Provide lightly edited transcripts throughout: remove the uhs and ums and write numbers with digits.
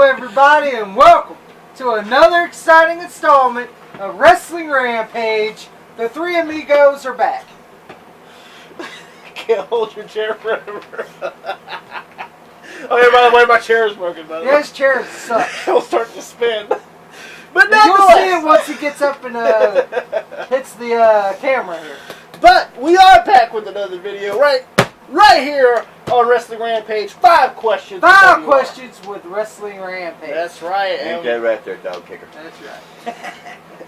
everybody, and welcome to another exciting installment of Wrestling Rampage. The three amigos are back. Can't hold your chair forever. Okay, by the way, my chair is broken. By the way, His chair sucks. It'll start to spin. But you'll see it once he gets up and hits the camera here. But we are back with another video, right here on Wrestling Rampage. 5 questions. 5 questions with Wrestling Rampage. That's right. Ain't that right there, dog kicker? That's right.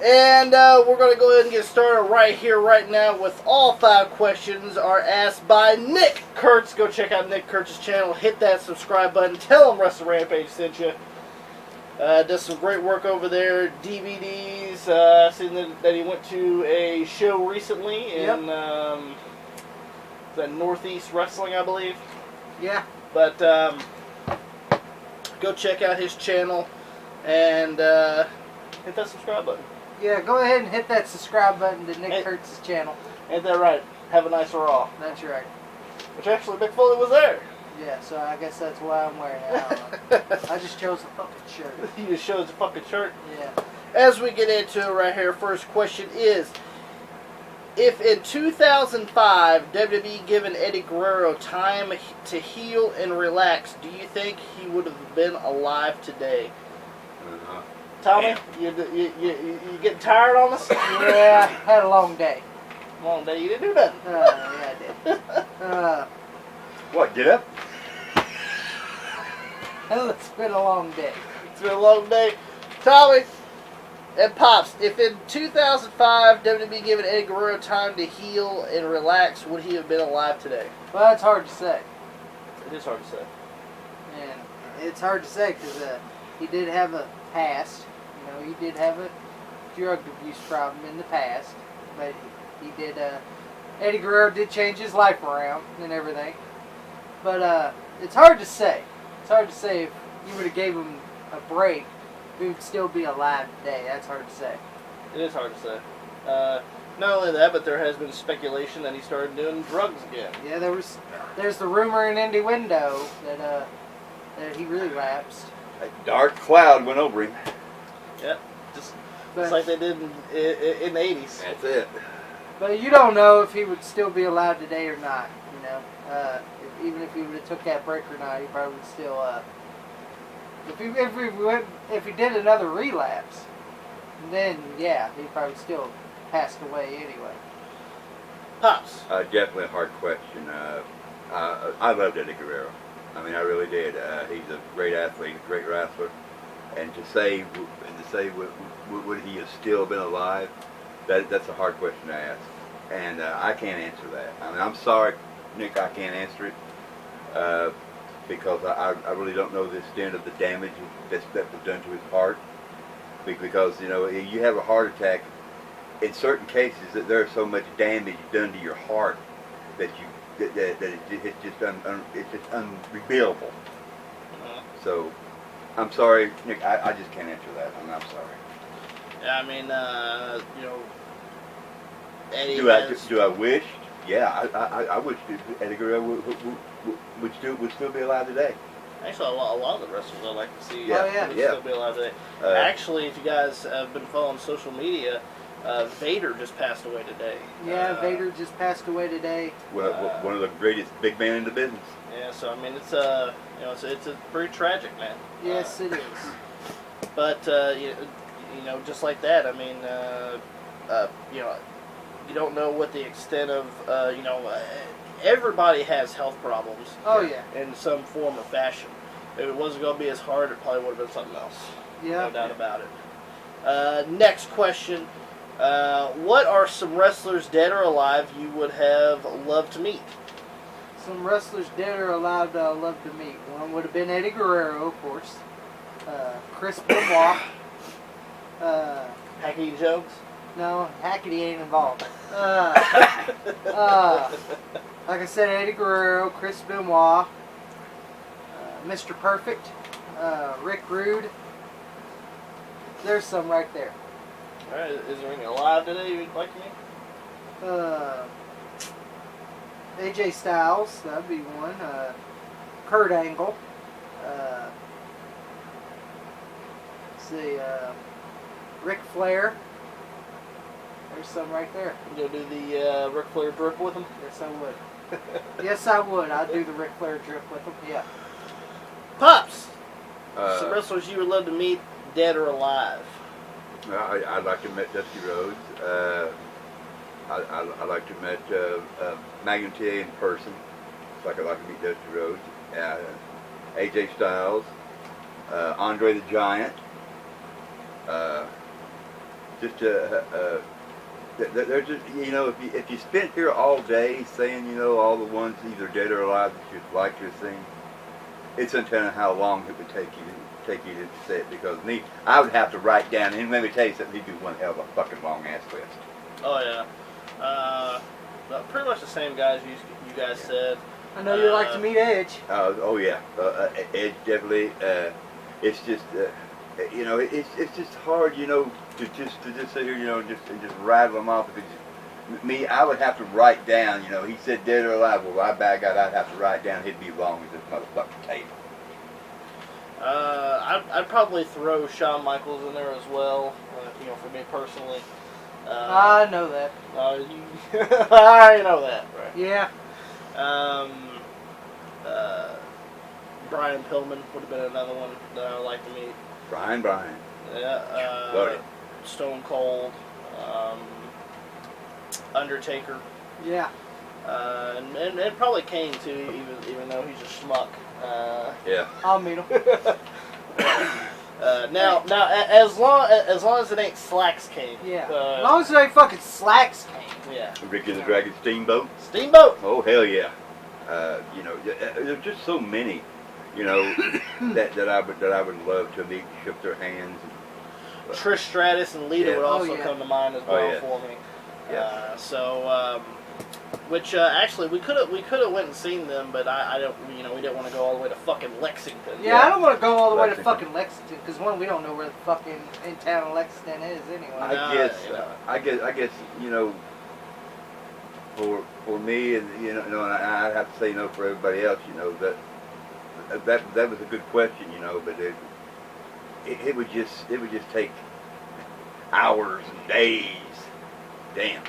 And we're going to go ahead and get started right here, right now, with all 5 questions are asked by Nick Kurtz. Go check out Nick Kurtz's channel. Hit that subscribe button. Tell him Wrestling Rampage sent you. Does some great work over there. DVDs. Seen that he went to a show recently in the Northeast Wrestling, I believe. Yeah. But go check out his channel and hit that subscribe button. Yeah, go ahead and hit that subscribe button to Nick Kurtz's channel. Ain't that right? Have a nice Raw. That's right. Which actually, Mick Foley was there. Yeah, so I guess that's why I'm wearing it. I don't know. I just chose a fucking shirt. You just chose a fucking shirt? Yeah. As we get into it right here, first question is, if in 2005 WWE given Eddie Guerrero time to heal and relax, do you think he would have been alive today? Tommy, you getting tired on us? Yeah, had a long day. Long day, you didn't do nothing. Yeah, I did. What, get up? It's been a long day. It's been a long day. Tommy and Pops, if in 2005 WWE given Eddie Guerrero time to heal and relax, would he have been alive today? Well, that's hard to say. It is hard to say. And it's hard to say because he did have a past. You know, he did have a drug abuse problem in the past. But he did, Eddie Guerrero did change his life around and everything. But it's hard to say. It's hard to say if you would have gave him a break, if he would still be alive today. That's hard to say. It is hard to say. Not only that, but there has been speculation that he started doing drugs again. Yeah, there's the rumor in innuendo that he really lapsed. A dark cloud went over him. Yep, just like they did in the 80s. That's it. But you don't know if he would still be alive today or not. You know, even if he would have took that break or not, he probably would still. If he did another relapse, then yeah, he probably still passed away anyway. Pops. Definitely a hard question. I loved Eddie Guerrero. I mean, I really did. He's a great athlete, a great wrestler, and to say would he have still been alive? That's a hard question to ask, and I can't answer that. I mean, I'm sorry, Nick, I can't answer it because I really don't know the extent of the damage that was done to his heart. Because you know, you have a heart attack. In certain cases, that there's so much damage done to your heart that it's just unrepeatable. So, I'm sorry, Nick. I just can't answer that. I'm sorry. Yeah, I mean, you know, Eddie Do I wish? Yeah, I wish Eddie Guerrero would still be alive today. Actually, a lot of the wrestlers I'd like to see would still be alive today. Actually, if you guys have been following social media, Vader just passed away today. Yeah, Vader just passed away today. Well, one of the greatest big men in the business. Yeah, so I mean, it's it's a pretty tragic, man. Yes, it is. But you know, just like that, I mean, you know, you don't know what the extent of you know. Everybody has health problems. Oh yeah. In some form or fashion. If it wasn't going to be as hard, it probably would have been something else. Yeah. No doubt about it. Next question. What are some wrestlers, dead or alive, you would have loved to meet? Some wrestlers, dead or alive, that I love to meet. One would have been Eddie Guerrero, of course. Chris Benoit. Hackney Jones? No, Hackney ain't involved. Like I said, Eddie Guerrero, Chris Benoit, Mr. Perfect, Rick Rude. There's some right there. All right, is there any alive today you'd like to meet? AJ Styles, that'd be one. Kurt Angle. see, Ric Flair. There's some right there. You gonna do the Ric Flair drip with him? Yes, I would. Yes, I would. I'd do the Ric Flair drip with him. Yeah. Pops. Some wrestlers you would love to meet, dead or alive. I'd like to meet Dusty Rhodes. I'd like to meet McIntyre in person. I'd like to meet Dusty Rhodes. AJ Styles. Andre the Giant. They're just, you know, if you spent here all day saying, you know, all the ones either dead or alive that you'd like to see, it's until how long it would take you to say it, because I would have to write down, and let me tell you something, he'd be one hell of a fucking long ass list. Oh yeah, pretty much the same guys you guys said. I know you like to meet Edge. Oh yeah, Edge definitely. It's just you know, it's just hard, you know, to just sit here, you know, and just rattle them off. Me, I would have to write down, you know, he said dead or alive. Well, I bad guy, I'd have to write down. He'd be long as this motherfucking table. I'd probably throw Shawn Michaels in there as well. You know, for me personally. I know that. I already know that, right? Yeah. Brian Pillman would have been another one that I would like to meet. Brian. Yeah. Got it. Stone Cold. Undertaker. Yeah. And probably Kane too, even though he's a schmuck. Yeah. I'll meet him. Now, as long as it ain't Slacks Kane. Yeah. As long as it ain't fucking Slacks Kane. Yeah. Ricky the Dragon Steamboat. Steamboat. Oh hell yeah. You know, there's just so many, you know, that I would love to meet, shook their hands. Trish Stratus and Lita would also yeah. come to mind as well for me. Yeah. Which actually we could have went and seen them, but I don't, you know, we didn't want to go all the way to fucking Lexington. Yeah, I don't want to go all the way to fucking Lexington, because one, we don't know where the fucking in town Lexington is anyway. I guess you know, for me, and you know, and I have to say, you know, for everybody else, you know, that was a good question, you know, but it would just take hours and days. Damn.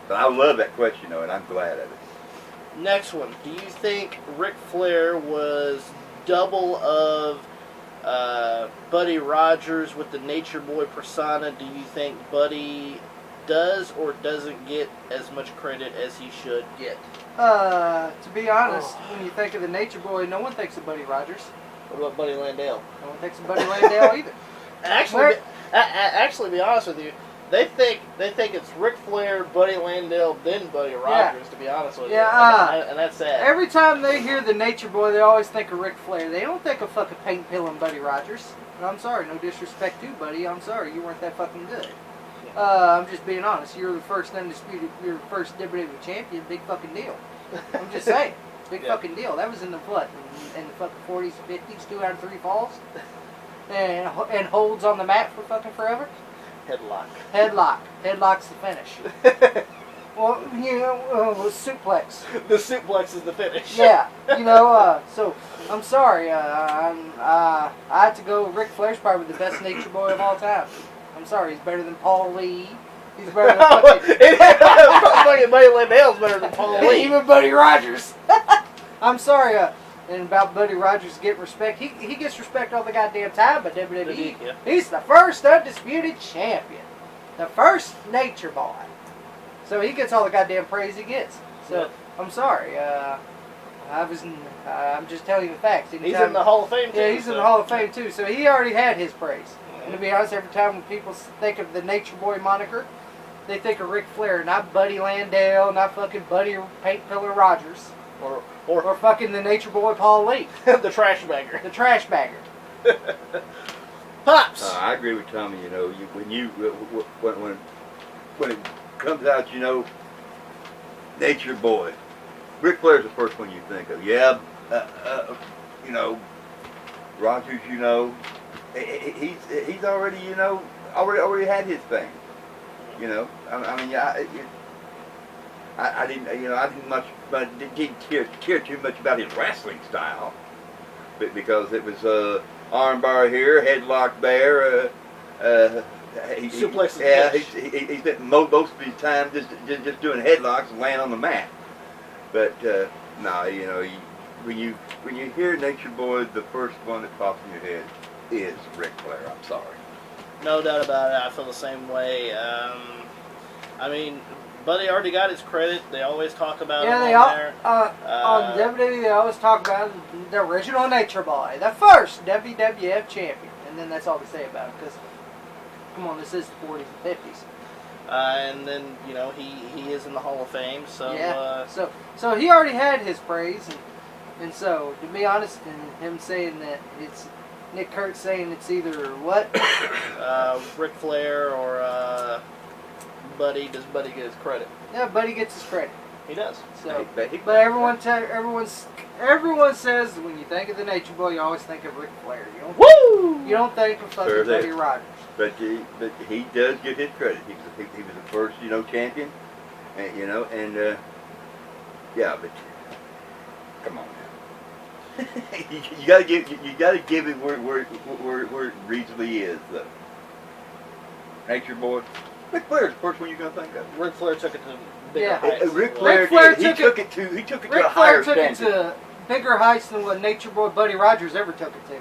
But I love that question, though, and I'm glad of it. Next one. Do you think Ric Flair was double of Buddy Rogers with the Nature Boy persona? Do you think Buddy does or doesn't get as much credit as he should get? To be honest, when you think of the Nature Boy, no one thinks of Buddy Rogers. What about Buddy Landale? No one thinks of Buddy Landale either. Actually, to be honest with you, they think it's Ric Flair, Buddy Landale, then Buddy Rogers. To be honest with you, and that's sad. Every time they hear the Nature Boy, they always think of Ric Flair. They don't think of fucking paint pilling Buddy Rogers. And I'm sorry, no disrespect to Buddy. I'm sorry, you weren't that fucking good. I'm just being honest. You're the first undisputed, you're the first WWE champion. Big fucking deal. I'm just saying, big fucking deal. That was in the what? In the fucking 40s, 50s, 2 out of 3 falls, and holds on the mat for fucking forever. Headlock's the finish. Well, you know, suplex. The suplex is the finish. Yeah, you know. So I'm sorry. I had to go. Ric Flair's probably the best Nature Boy of all time. I'm sorry. He's better than Paul Lee. He's better than fucking Buddy Landale's better than Paul Lee. Even Buddy Rogers. I'm sorry. And about Buddy Rogers getting respect, he gets respect all the goddamn time by WWE. Yeah. He's the first undisputed champion. The first Nature Boy. So he gets all the goddamn praise he gets. So, I'm sorry. I'm just telling you the facts. He's in the Hall of Fame too. Yeah, he's in the Hall of Fame too. So he already had his praise. And to be honest, every time when people think of the Nature Boy moniker, they think of Ric Flair, not Buddy Landale, not fucking Buddy Paint Pillar Rogers. Or fucking the Nature Boy Paul Lee. The trash bagger. The trash bagger. Pops! I agree with Tommy, you know, when it comes out, you know, Nature Boy. Ric Flair's the first one you think of. Yeah, you know, Rogers, you know, he's already, you know, already had his thing. You know, I mean, I didn't, you know, didn't care too much about his wrestling style, but because it was armbar here, headlock there, Suplex the yeah, pitch. he spent most of his time just doing headlocks and laying on the mat. But no, you know, when you hear Nature Boy, the first one that pops in your head is Ric Flair. I'm sorry. No doubt about it. I feel the same way. I mean, Buddy already got his credit. They always talk about him on there. On WWE, they always talk about the original Nature Boy, the first WWF champion, and then that's all they say about him. Because, come on, this is the 40s and 50s. And then, you know, he is in the Hall of Fame. So yeah. So he already had his praise, and so to be honest, and him saying that it's Nick Kurtz saying it's either what Ric Flair or Buddy. Does Buddy get his credit? Yeah, Buddy gets his credit. He does. So, but everyone says when you think of the Nature Boy, you always think of Ric Flair. You don't think of fucking Buddy Rogers. But he does get his credit. He was the first, you know, champion, and you know, and yeah, but come on now. you gotta give it where it reasonably is though. Nature Boy. Ric Flair's the first one you're gonna think of. Ric Flair took it to bigger heights. Ric Flair did. He took it to a higher standard. Ric Flair took it to bigger heights than what Nature Boy Buddy Rogers ever took it to.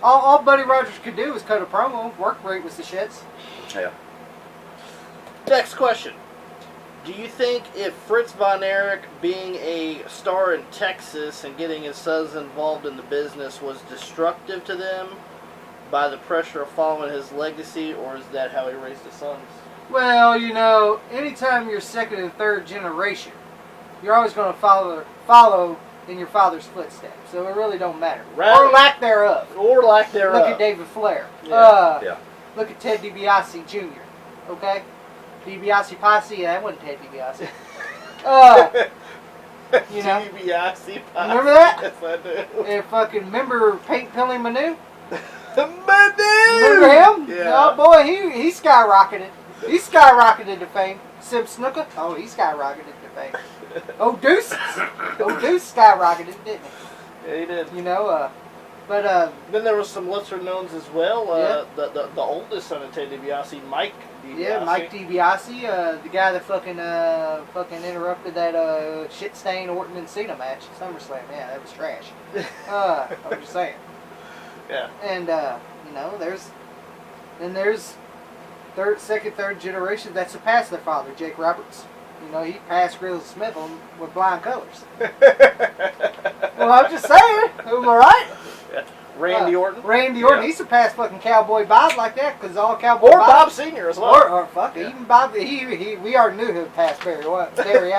All Buddy Rogers could do was cut a promo, work rate was the shits. Yeah. Next question. Do you think if Fritz Von Erich being a star in Texas and getting his sons involved in the business was destructive to them by the pressure of following his legacy, or is that how he raised his sons? Well, you know, anytime you're second and third generation, you're always going to follow in your father's footsteps. So it really don't matter. Or lack thereof. Or lack thereof. Look at David Flair. Yeah. Look at Ted DiBiase Jr. Okay? DiBiase Posse, yeah, that wasn't Ted DiBiase. You know? DiBiase Posse. Remember that? Yes, I do. And fucking remember Paint Pilly Manu? Manu! Remember him? Yeah. Oh boy, he skyrocketed. He skyrocketed to fame. Sim Snooker? Oh, he skyrocketed to fame. Oh, Deuce skyrocketed, didn't he? Yeah, he did. You know, then there was some lesser knowns as well. Yeah. The oldest son of Ted DiBiase, Mike DiBiase. Yeah, Mike DiBiase, the guy that fucking interrupted that shit stain Orton and Cena match at SummerSlam. Yeah, that was trash. I'm just saying. Yeah. And you know, there's second, third generation that surpassed their father, Jake Roberts. You know, he passed Grizzly Smith with blind colors. Well, I'm just saying. Am I right? Yeah. Randy Orton. Randy Orton. Yeah. He surpassed fucking Cowboy Bob like that because all Cowboy Bob. Or Bob Sr. as well. Or fuck, even Bob. We already knew he could pass Barry O. Barry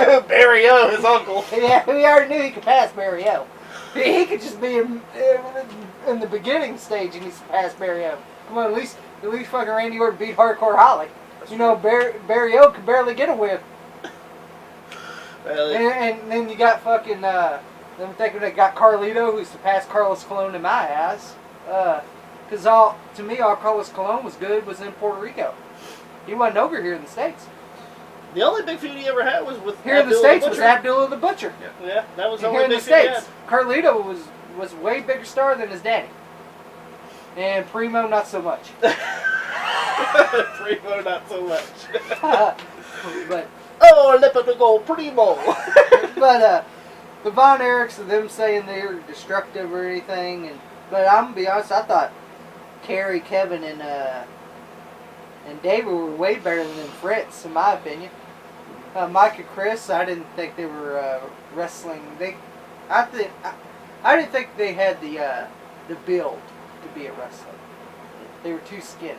O, his uncle. Yeah, we already knew he could pass Barry O. He could just be in the beginning stage and he surpassed Barry O. Come on, at least fucking Randy Orton beat Hardcore Holly. That's true. Barry O could barely get a win. Well, and then you got fucking, I'm thinking they got Carlito, who surpassed Carlos Colon in my eyes. Because to me, all Carlos Colon was good was in Puerto Rico. He wasn't over here in the States. The only big feud he ever had was with here in the States was Abdullah the Butcher. Yeah, that was the only only big big feud he had. Carlito was way bigger star than his daddy. And Primo, not so much. Primo, not so much. But oh, let it go, Primo. But the Von Erichs and them saying they're destructive or anything, but I'm gonna be honest, I thought Kerry, Kevin, and David were way better than Fritz, in my opinion. Mike and Chris, I didn't think they were wrestling. I didn't think they had the build to be a wrestler. They were too skinny.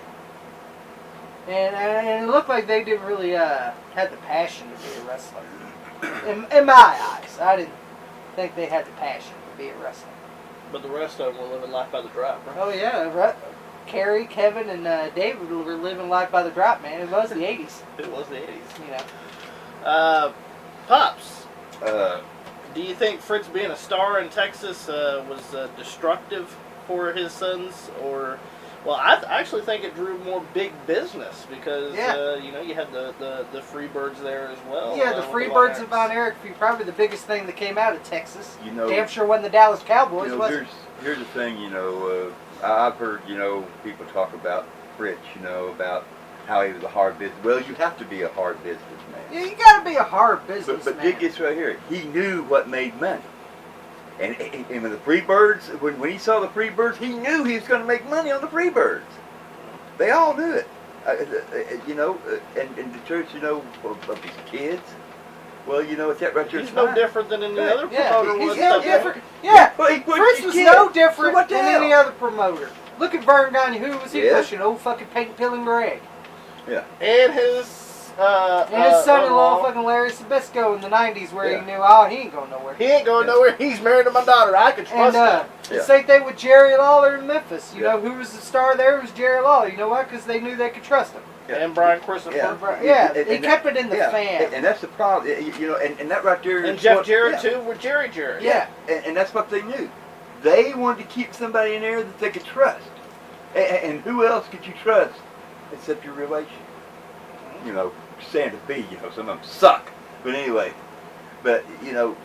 And it looked like they didn't really have the passion to be a wrestler. In my eyes, I didn't think they had the passion to be a wrestler. But the rest of them were living life by the drop, right? Oh yeah, Kerry, Kevin, and David were living life by the drop, man. It was the 80s. It was the 80s. You know. Pops. Do you think Fritz being a star in Texas was destructive for his sons, or? Well, I actually think it drew more big business because you had the Freebirds there as well. Yeah, the Freebirds and Von Erich, probably the biggest thing that came out of Texas. You know, damn sure wasn't the Dallas Cowboys, was it? Here's the thing, I've heard, people talk about Fritz, you know, about how he was a hard business. Well, you have to be a hard businessman. Yeah, you gotta be a hard businessman. But dig this right here. He knew what made money. And when the Freebirds, when he saw the Freebirds, he knew he was going to make money on the Freebirds. They all knew it. You know, and the church, you know, of his kids. Well, you know, it's that right there. He's no different than any other promoter he's was. no different. Yeah, Well, Fritz was no different than hell? any other promoter. Look at Vern Gagne. Who was he Yeah. pushing? Old fucking Peyton Pilling Greg. Yeah. And his son-in-law, fucking Larry Sabisco in the 90s, where he knew, oh, he ain't going nowhere. He ain't going nowhere. He's married to my daughter. I can trust that. The same thing with Jerry Lawler in Memphis. You know, who was the star there? It was Jerry Lawler. You know why? Because they knew they could trust him. Yeah. And Brian Christopher. He kept it in the fan. And that's the problem. You know, and that right there. And Jeff Jarrett, too, with Jerry Jarrett. Yeah. And that's what they knew. They wanted to keep somebody in there that they could trust. And who else could you trust except your relation? You know, Santa Fe, you know, some of them suck. But anyway, but, you know,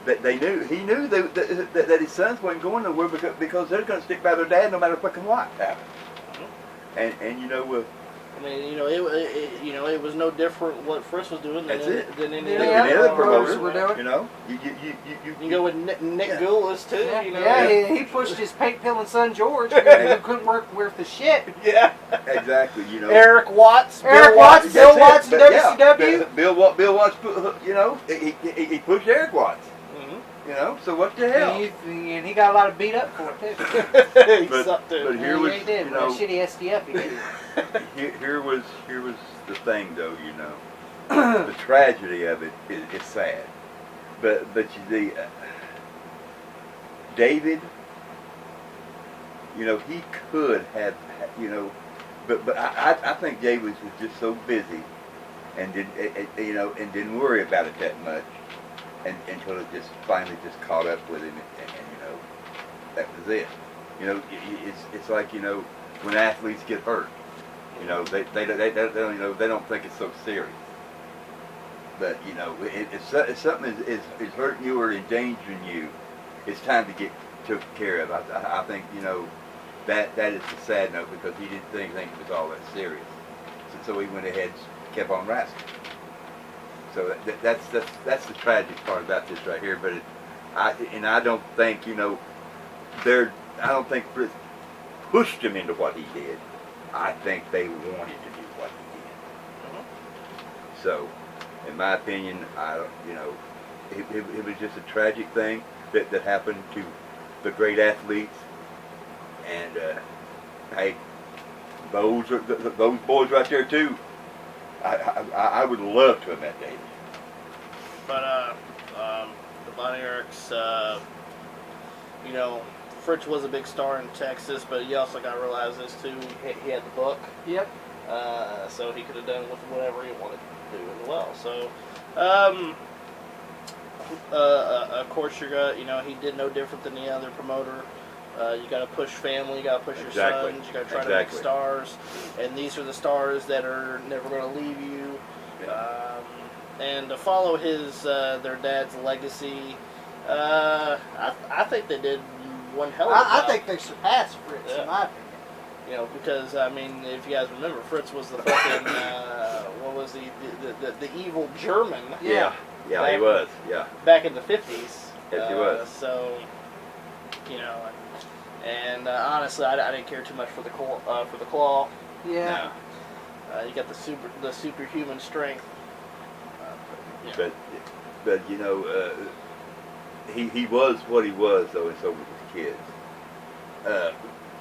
they knew, he knew that his sons wasn't going nowhere because they're going to stick by their dad no matter fucking what happened. And you know, I mean, you know, it was no different what Fritz was doing than any other promoters were doing. You know, you go with Nick Goulas too. Yeah, you know, he pushed his Paint Pill and son George, who couldn't work worth the shit. Yeah, exactly. You know, Eric Watts, Bill Watts, WCW. Bill Watts, you know, he pushed Eric Watts. You know, so what the hell? And he got a lot of beat up for it too. But here was, he did, you know, shitty SDF he did. here was the thing, though. You know, the tragedy of it is sad. But you see, David, you know, he could have, you know, but I think David was just so busy and didn't worry about it that much. Until it just finally just caught up with him, and you know, that was it. You know, it's like, you know, when athletes get hurt, you know, they don't, you know, they don't think it's so serious. But you know, if something is hurting you or endangering you, it's time to get took care of. I think, you know, that is the sad note, because he didn't think it was all that serious. So he went ahead and kept on wrestling. So that's the tragic part about this right here. But I don't think, you know, I don't think Fritz pushed him into what he did. I think they wanted to do what he did. So, in my opinion, you know, it was just a tragic thing that happened to the great athletes. And hey, those boys right there too. I would love to have met David. But the Von Erichs, you know, Fritz was a big star in Texas, but you also got to realize this too. He had the book. Yep. So he could have done with whatever he wanted to do as well. So, of course, you know, he did no different than the other promoter. You got to push family, you got to push your sons, you got to try to make stars, and these are the stars that are never going to leave you. And to follow their dad's legacy, I think they did one hell of a job. I think they surpassed Fritz, in my opinion. You know, because I mean, if you guys remember, Fritz was the fucking what was the evil German? Yeah, he was. Yeah, back in the 50s. Yes, he was. So, you know. And honestly, I didn't care too much for the claw. Yeah. No. You got the superhuman strength. Yeah. But you know, he was what he was, though, and so were his kids.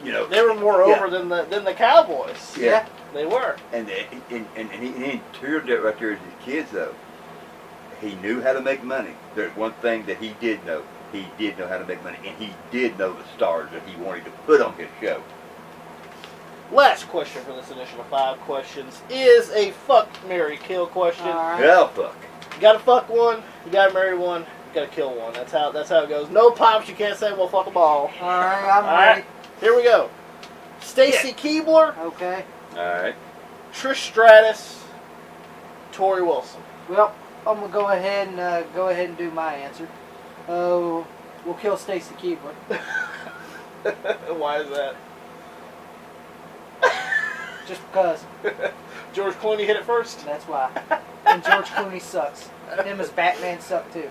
You know, they were more over than the Cowboys. Yeah. They were. And he turned that right there as his kids, though. He knew how to make money. There's one thing that he did know. He did know how to make money, and he did know the stars that he wanted to put on his show. Last question for this edition of 5 questions is a fuck, marry, kill question. Right. Yeah, fuck. You gotta fuck one, you gotta marry one, you gotta kill one. That's how it goes. No pops, you can't say, well, fuck them all. Alright, I'm ready. Here we go. Stacy Keibler. Okay. Alright. Trish Stratus. Tori Wilson. Well, I'm gonna go ahead and do my answer. We'll kill Stacy Keibler. Why is that? Just because. George Clooney hit it first. That's why. And George Clooney sucks. Him as Batman suck too.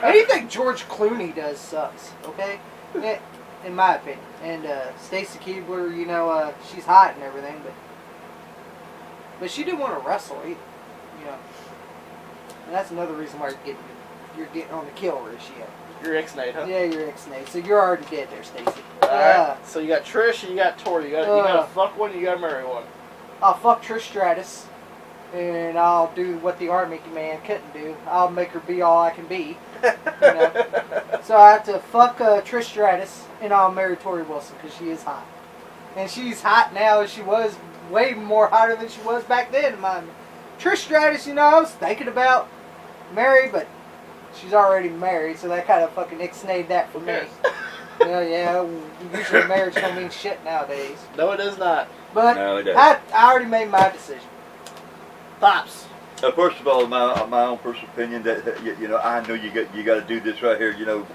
Anything George Clooney does sucks. Okay, yeah, in my opinion. And Stacy Keibler, you know, she's hot and everything, but she didn't want to wrestle either. You know, and that's another reason why you're getting on the kill ratio. You're X-Nate, huh? Yeah, you're X-Nate. So you're already dead there, Stacy. Alright. So you got Trish and you got Tori. You gotta fuck one and you gotta marry one. I'll fuck Trish Stratus. And I'll do what the Army man couldn't do. I'll make her be all I can be. You know? So I have to fuck Trish Stratus, and I'll marry Tori Wilson because she is hot. And she's hot now as she was, way more hotter than she was back then. Trish Stratus, you know, I was thinking about married, but she's already married, so that kind of fucking ixnayed that for me. Well, yeah, usually marriage don't mean shit nowadays. No, it does not. But no, it doesn't. I already made my decision. Pops. First of all, my own personal opinion that you know, I know you got to do this right here. You know,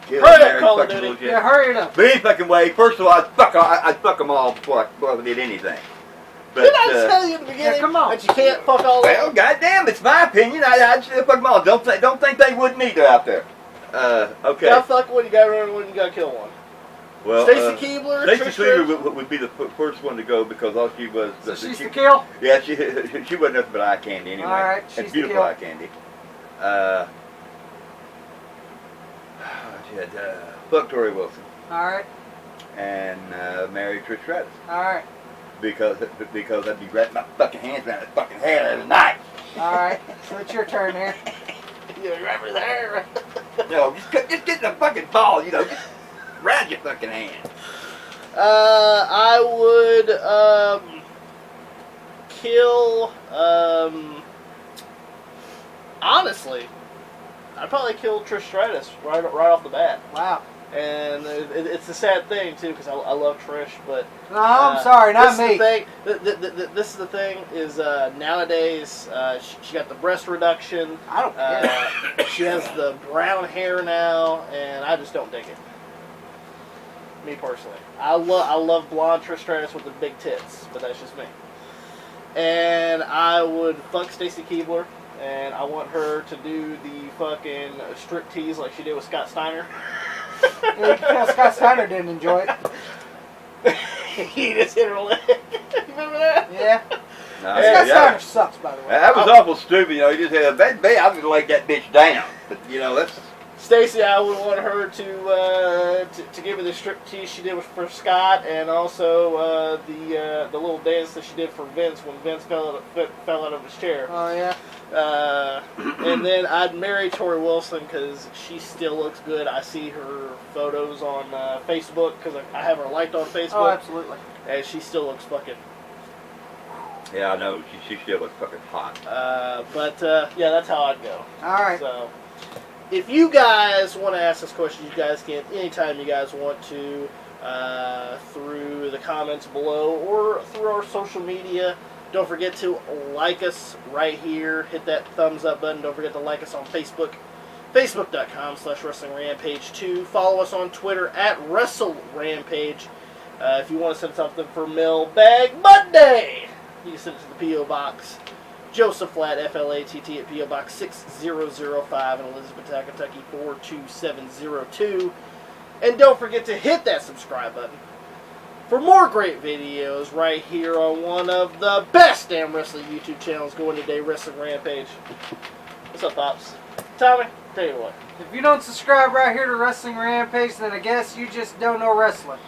kill, marry, fucking bullshit. Yeah, hurry it up. But any fucking way, first of all, I'd fuck them all before I did anything. But did I tell you at the beginning come on. that you can't fuck all of them? well, goddamn, it's my opinion. I'd still fuck them all. Don't think they wouldn't either out there. Okay. You gotta fuck one, you gotta run one, you gotta kill one. Well, Stacy Keibler, Stacy Keibler would be the first one to go because all she was. So she's the kill? Yeah, she wasn't nothing but eye candy anyway. All right, she's and beautiful eye candy. She had fuck Tori Wilson. All right. And marry Trish Stratus. All right. Because I'd be wrapping my fucking hands around his fucking hair every night. All right. So it's your turn here. You wrap her hair. No, just get the fucking ball, you know, just wrap your fucking hand. I would kill. Honestly, I'd probably kill Trish Stratus right off the bat. Wow. And it's a sad thing too because I love Trish, but no, I'm sorry, not me. This is the thing is nowadays she got the breast reduction. I don't care. She has the brown hair now, and I just don't dig it. Me personally, I love blonde Trish Stratus with the big tits, but that's just me. And I would fuck Stacy Keibler, and I want her to do the fucking striptease like she did with Scott Steiner. Yeah, Scott Steiner didn't enjoy it. He just hit her leg. Remember that? Yeah. No, Scott Steiner sucks, by the way. That was awful stupid. You know, he just had I would laid that bitch down. But you know, that's. Stacy, I would want her to give her the striptease she did for Scott, and also the little dance that she did for Vince when Vince fell out of his chair. Oh yeah. And then I'd marry Tori Wilson because she still looks good. I see her photos on Facebook because I have her liked on Facebook. Oh, absolutely. And she still looks fucking. Yeah, I know. She still looks fucking hot. But yeah, that's how I'd go. All right. So, if you guys want to ask us questions, you guys can anytime you guys want to through the comments below or through our social media. Don't forget to like us right here. Hit that thumbs up button. Don't forget to like us on Facebook. Facebook.com/WrestlingRampage2. Follow us on Twitter @WrestleRampage. If you want to send something for Mailbag Monday, you can send it to the P.O. Box. Joseph Flatt, Flatt at P.O. Box 6005 in Elizabethtown, Kentucky 42702. And don't forget to hit that subscribe button for more great videos right here on one of the best damn wrestling YouTube channels going today, Wrestling Rampage. What's up, Pops? Tommy, tell you what. If you don't subscribe right here to Wrestling Rampage, then I guess you just don't know wrestling.